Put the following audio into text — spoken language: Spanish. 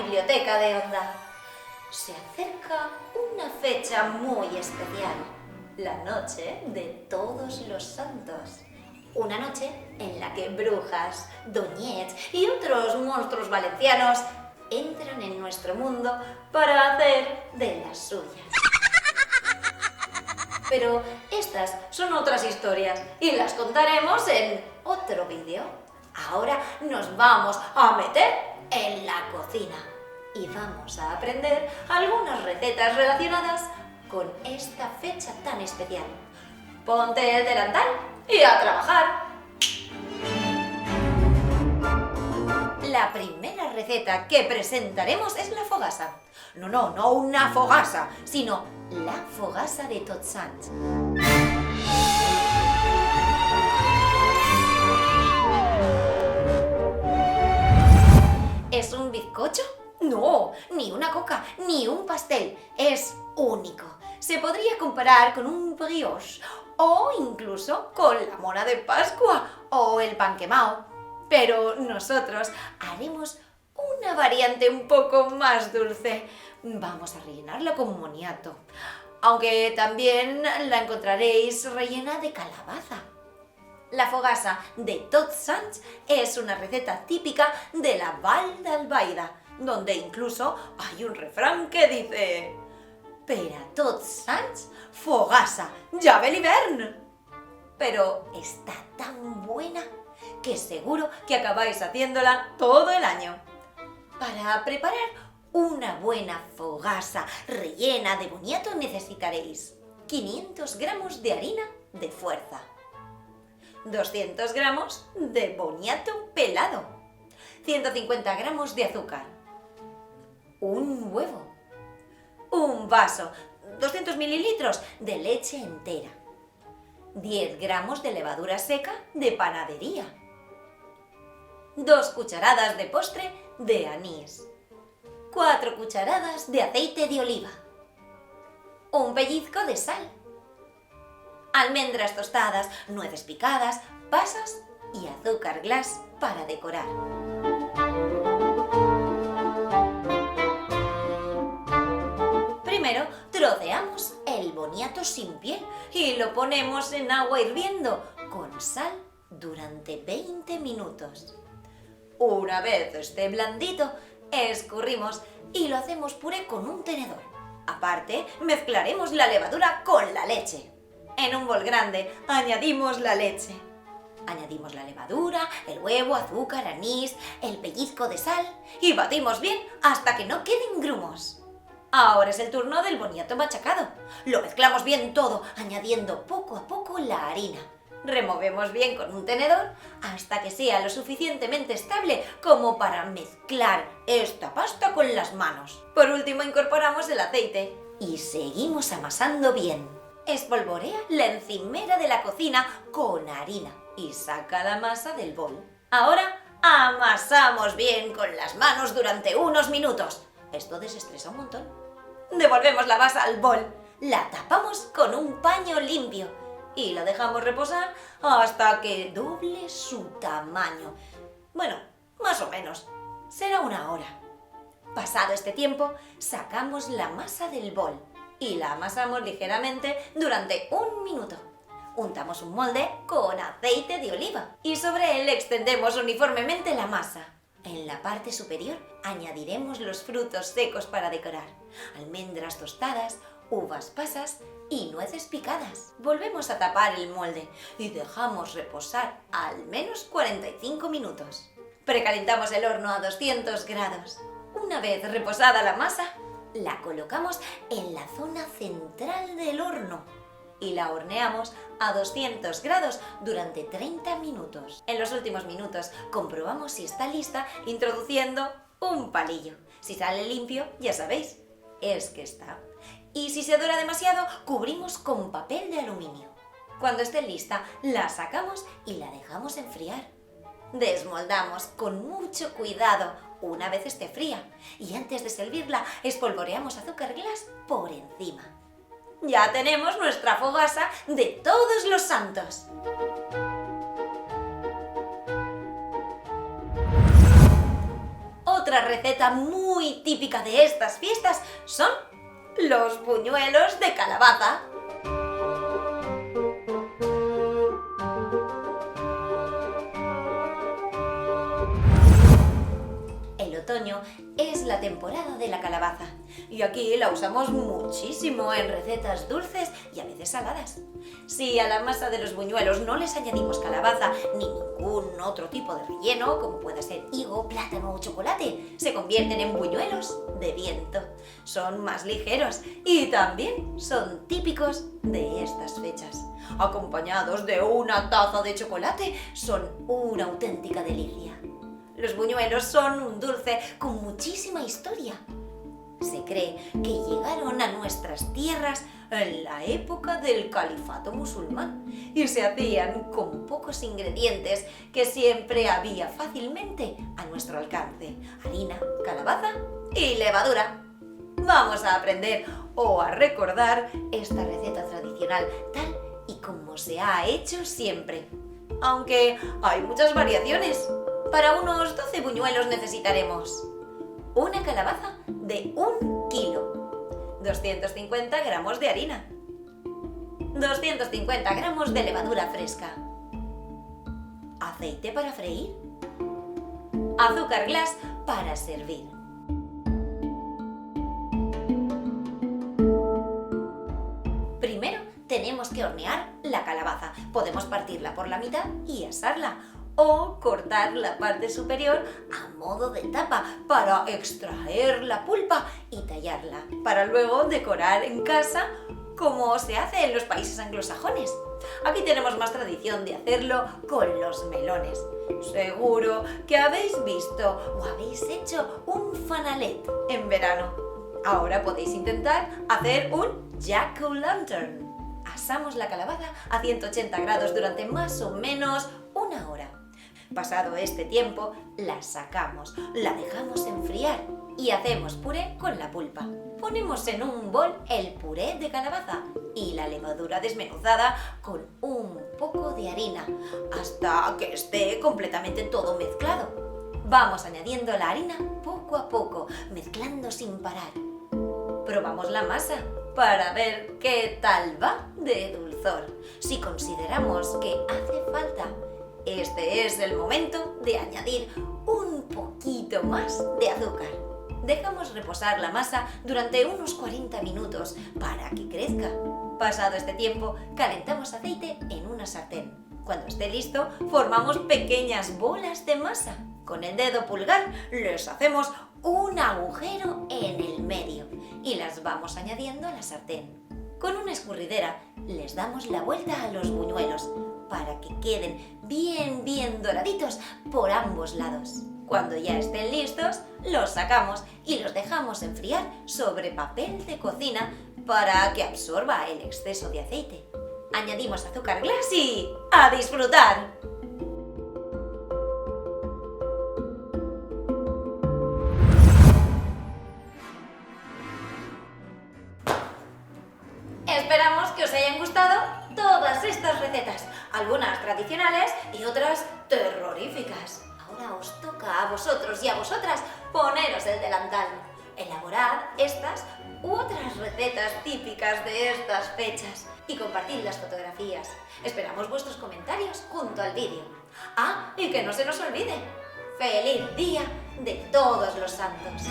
biblioteca de Onda. Se acerca una fecha muy especial, la noche de Todos los Santos. Una noche en la que brujas, doñets y otros monstruos valencianos entran en nuestro mundo para hacer de las suyas. Pero estas son otras historias y las contaremos en otro vídeo. Ahora nos vamos a meter en la cocina y vamos a aprender algunas recetas relacionadas con esta fecha tan especial. Ponte el delantal y a trabajar. La primera receta que presentaremos es la fogassa. No una fogassa, sino la fogassa de Tots Sants. ¿Es un bizcocho? No, ni una coca, ni un pastel. Es único. Se podría comparar con un brioche o incluso con la mona de Pascua o el pan quemao. Pero nosotros haremos una variante un poco más dulce. Vamos a rellenarla con moniato, aunque también la encontraréis rellena de calabaza. La fogassa de Tots Sants es una receta típica de la Val d'Albaida, donde incluso hay un refrán que dice: «Per a Tots Sants, fogassa, ja ve l'hivern». Pero está tan buena que seguro que acabáis haciéndola todo el año. Para preparar una buena fogassa rellena de boniato necesitaréis 500 gramos de harina de fuerza, 200 gramos de boniato pelado, 150 gramos de azúcar, un huevo, un vaso, 200 mililitros de leche entera, 10 gramos de levadura seca de panadería, 2 cucharadas de postre de anís, 4 cucharadas de aceite de oliva, un pellizco de sal, almendras tostadas, nueces picadas, pasas y azúcar glass para decorar. Primero troceamos el boniato sin piel y lo ponemos en agua hirviendo con sal durante 20 minutos. Una vez esté blandito, escurrimos y lo hacemos puré con un tenedor. Aparte, mezclaremos la levadura con la leche. En un bol grande añadimos la leche. Añadimos la levadura, el huevo, azúcar, anís, el pellizco de sal y batimos bien hasta que no queden grumos. Ahora es el turno del boniato machacado. Lo mezclamos bien todo, añadiendo poco a poco la harina. Removemos bien con un tenedor hasta que sea lo suficientemente estable como para mezclar esta pasta con las manos. Por último incorporamos el aceite y seguimos amasando bien. Espolvorea la encimera de la cocina con harina y saca la masa del bol. Ahora amasamos bien con las manos durante unos minutos. Esto desestresa un montón. Devolvemos la masa al bol, la tapamos con un paño limpio y lo dejamos reposar hasta que doble su tamaño. Bueno, más o menos. Será una hora. Pasado este tiempo, sacamos la masa del bol y la amasamos ligeramente durante un minuto. Untamos un molde con aceite de oliva y sobre él extendemos uniformemente la masa. En la parte superior añadiremos los frutos secos para decorar: almendras tostadas, uvas pasas y nueces picadas. Volvemos a tapar el molde y dejamos reposar al menos 45 minutos. Precalentamos el horno a 200 grados. Una vez reposada la masa, la colocamos en la zona central del horno y la horneamos a 200 grados durante 30 minutos. En los últimos minutos comprobamos si está lista introduciendo un palillo. Si sale limpio, ya sabéis, es que está. Y si se dora demasiado, cubrimos con papel de aluminio. Cuando esté lista, la sacamos y la dejamos enfriar. Desmoldamos con mucho cuidado una vez esté fría y antes de servirla espolvoreamos azúcar glass por encima. Ya tenemos nuestra fogassa de Todos los Santos. Otra receta muy muy típica de estas fiestas son los buñuelos de calabaza. El otoño es la temporada de la calabaza y aquí la usamos muchísimo en recetas dulces y a veces saladas. Si a la masa de los buñuelos no les añadimos calabaza ni ningún otro tipo de relleno, como pueda ser higo, plátano o chocolate, se convierten en buñuelos de viento. Son más ligeros y también son típicos de estas fechas. Acompañados de una taza de chocolate, son una auténtica delicia. Los buñuelos son un dulce con muchísima historia. Se cree que llegaron a nuestras tierras en la época del califato musulmán y se hacían con pocos ingredientes que siempre había fácilmente a nuestro alcance: harina, calabaza y levadura. Vamos a aprender o a recordar esta receta tradicional tal y como se ha hecho siempre, aunque hay muchas variaciones. Para unos 12 buñuelos necesitaremos una calabaza de 1 kilo, 250 gramos de harina, 250 gramos de levadura fresca, aceite para freír, azúcar glass para servir. Primero tenemos que hornear la calabaza. Podemos partirla por la mitad y asarla, o cortar la parte superior a modo de tapa para extraer la pulpa y tallarla, para luego decorar en casa como se hace en los países anglosajones. Aquí tenemos más tradición de hacerlo con los melones. Seguro que habéis visto o habéis hecho un fanalet en verano. Ahora podéis intentar hacer un jack-o'-lantern. Asamos la calabaza a 180 grados durante más o menos 1 hora. Pasado este tiempo, la sacamos, la dejamos enfriar y hacemos puré con la pulpa. Ponemos en un bol el puré de calabaza y la levadura desmenuzada con un poco de harina, hasta que esté completamente todo mezclado. Vamos añadiendo la harina poco a poco, mezclando sin parar. Probamos la masa para ver qué tal va de dulzor. Si consideramos que hace falta, este es el momento de añadir un poquito más de azúcar. Dejamos reposar la masa durante unos 40 minutos para que crezca. Pasado este tiempo, calentamos aceite en una sartén. Cuando esté listo, formamos pequeñas bolas de masa. Con el dedo pulgar les hacemos un agujero en el medio y las vamos añadiendo a la sartén. Con una escurridera les damos la vuelta a los buñuelos para que queden bien doraditos por ambos lados. Cuando ya estén listos, los sacamos y los dejamos enfriar sobre papel de cocina para que absorba el exceso de aceite. Añadimos azúcar glass y ¡a disfrutar! Esperamos que os hayan gustado todas estas recetas, algunas tradicionales y otras terroríficas. Ahora os toca a vosotros y a vosotras poneros el delantal. Elaborad estas u otras recetas típicas de estas fechas y compartid las fotografías. Esperamos vuestros comentarios junto al vídeo. Ah, y que no se nos olvide, ¡feliz Día de Todos los Santos!